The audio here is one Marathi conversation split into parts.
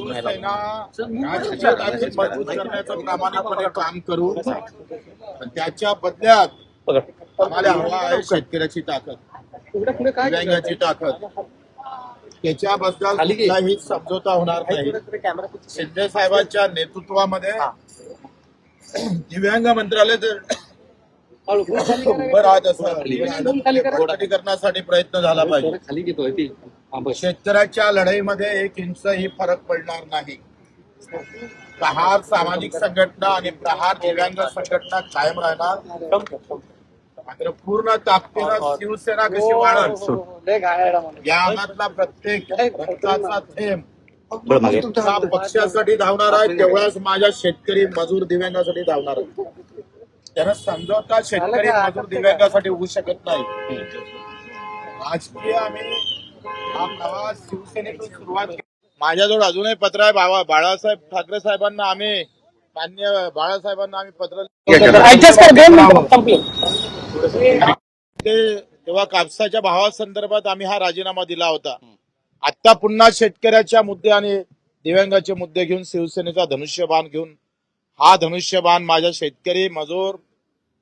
शिवसेना राजकीय ताकद मजबूत करण्याचं प्रामाणिकपणे काम करू. पण त्याच्या बदल्यात आम्हाला हवा आहे शेतकऱ्याची ताकद, दिव्यांगाची ताकद. त्याच्याबद्दल कुठलाही समझोता होणार नाही. शिंदे साहेबांच्या नेतृत्वामध्ये दिव्यांग मंत्रालय उभं राहत असं करण्यासाठी प्रयत्न झाला पाहिजे. शेतकऱ्याच्या लढाईमध्ये एक इंचही फरक पडणार नाही. प्रहार सामाजिक संघटना आणि प्रहार दिव्यांग संघटना कायम राहणार. मात्र पूर्ण ताकदीनं शिवसेना कशी वाढेल यामधला प्रत्येक रक्ताचा थेंब तुमच्या पक्षासाठी धावणार आहे, तेवढाच माझ्या शेतकरी मजूर दिव्यांगासाठी धावणार आहे. त्यांना समजवता शेतकरी मजूर दिव्यांगासाठी होऊ शकत नाही. राजकीय आम्ही हा प्रवास शिवसेनेतून सुरुवात केली. माझ्याजवळ अजूनही पत्र आहे. बाळासाहेब ठाकरे साहेबांना आम्ही मान्य बाळासाहेबांना आम्ही पत्र तेव्हा कापसाच्या भावासंदर्भात आम्ही हा राजीनामा दिला होता. आता पुन्हा शेतकऱ्याच्या मुद्दे आणि दिव्यांगाचे मुद्दे घेऊन शिवसेनेचा धनुष्यबाण घेऊन हा धनुष्यबाण माझ्या शेतकरी मजूर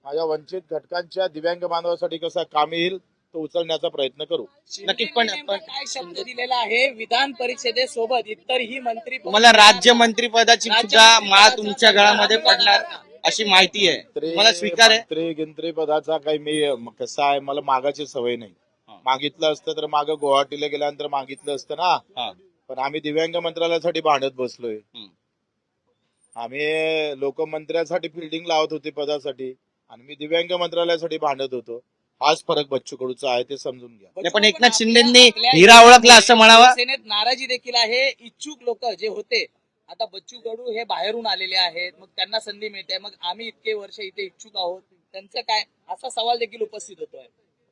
माझ्या वंचित घटकांच्या दिव्यांग बांधवासाठी कसा कामी येईल तो उचलण्याचा प्रयत्न करू. नक्कीच. पण काय शब्द दिलेला आहे विधान परिषदेसोबत इतरही मंत्री तुम्हाला राज्यमंत्रीपदाची सुद्धा माळ तुमच्या गळामध्ये पडणार अशी माहिती आहे, मला स्वीकार आहे? मंत्री पदाचा काही मी कसा आहे, मला मागाची सवय नाही. मागितलं असतं तर मागं गुवाहाटीला गेल्यानंतर मागितलं असतं ना. पण आम्ही दिव्यांग मंत्रालयासाठी भांडत बसलोय. आम्ही लोकमंत्र्यासाठी फिल्डिंग लावत होते पदासाठी आणि मी दिव्यांग मंत्रालयासाठी भांडत होतो. हाच फरक बच्चू कडूचा आहे, ते समजून घ्या. पण एकनाथ शिंदेंनी हिरा ओळखला असं म्हणावं. सेनेत नाराजी देखील आहे. इच्छुक लोक जे होते आता बच्चू कडू हे बाहेरून आलेले आहेत, मग त्यांना संधी मिळते. मग आम्ही इतके वर्ष इथे इच्छुक आहोत, त्यांचं काय असा सवाल देखील उपस्थित होतोय.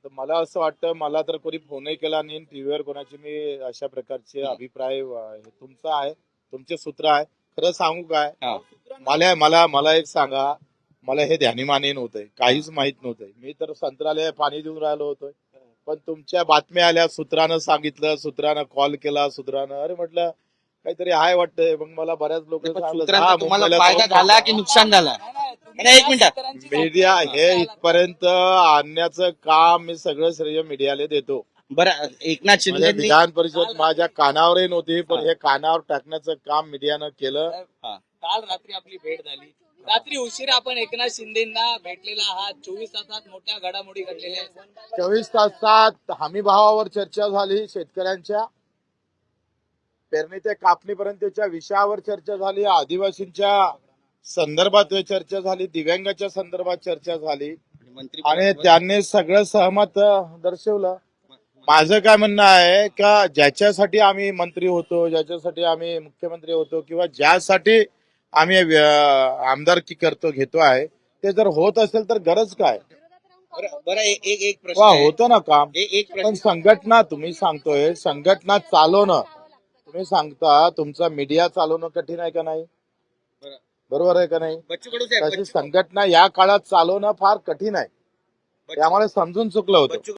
तर मला असं वाटतं, मला तर कोणी फोनही केला नाही, टीव्हीवर कोणाचे मी अशा प्रकारचे अभिप्राय तुमचा आहे, तुमचे सूत्र आहे. खरं सांगू काय, मला एक सांगा, मला हे ध्यानीमानी नव्हतंय, काहीच माहित नव्हतंय. मी तर संत्रालय पाणी देऊन राहिलो होतोय. पण तुमच्या बातम्या आल्या, सूत्रानं सांगितलं, सूत्रानं कॉल केला, सूत्रानं अरे म्हटलं काहीतरी आहे वाटतंय. मग मला बऱ्याच लोक तुम्हाला फायदा झाला की नुकसान झाला? एक मिनिट. मीडिया हे इथपर्यंत आणण्याचं काम मी सगळं श्रेय मीडियाला देतो. बरं, एकनाथ शिंदे विधान परिषद माझ्या कानावरही नव्हती, पण हे कानावर टाकण्याचं काम मीडियानं केलं. काल रात्री आपली भेट झाली. रात्री उशिरा आपण एकनाथ शिंदेना भेटलेला आहात. 24 तासात मोठ्या घडामोडी घडलेल्या आहेत. 24 तासात हमी भावावर चर्चा झाली, शेतकऱ्यांच्या पेरणी ते कापणीपर्यंतच्या विषयावर चर्चा झाली, आदिवासींच्या संदर्भात चर्चा झाली, दिव्यांगाच्या संदर्भात चर्चा झाली आणि त्यांनी सगळं सहमत दर्शवलं. माझं काय म्हणणं आहे का ज्याच्यासाठी आम्ही मंत्री होतो, ज्याच्यासाठी आम्ही मुख्यमंत्री होतो किंवा ज्यासाठी आम्ही आमदारकी घेतो आहे, ते जर होत असेल तर गरज काय? बरं, एक प्रश्न होतं ना काम. एक पण संघटना तुम्ही सांगतोय, संघटना चालवणं तुम्ही सांगता, तुमचा मीडिया चालवणं कठीण आहे का नाही? बरोबर आहे का नाही? तशी संघटना या काळात चालवणं फार कठीण आहे. त्यामुळे समजून चुकलं होतं.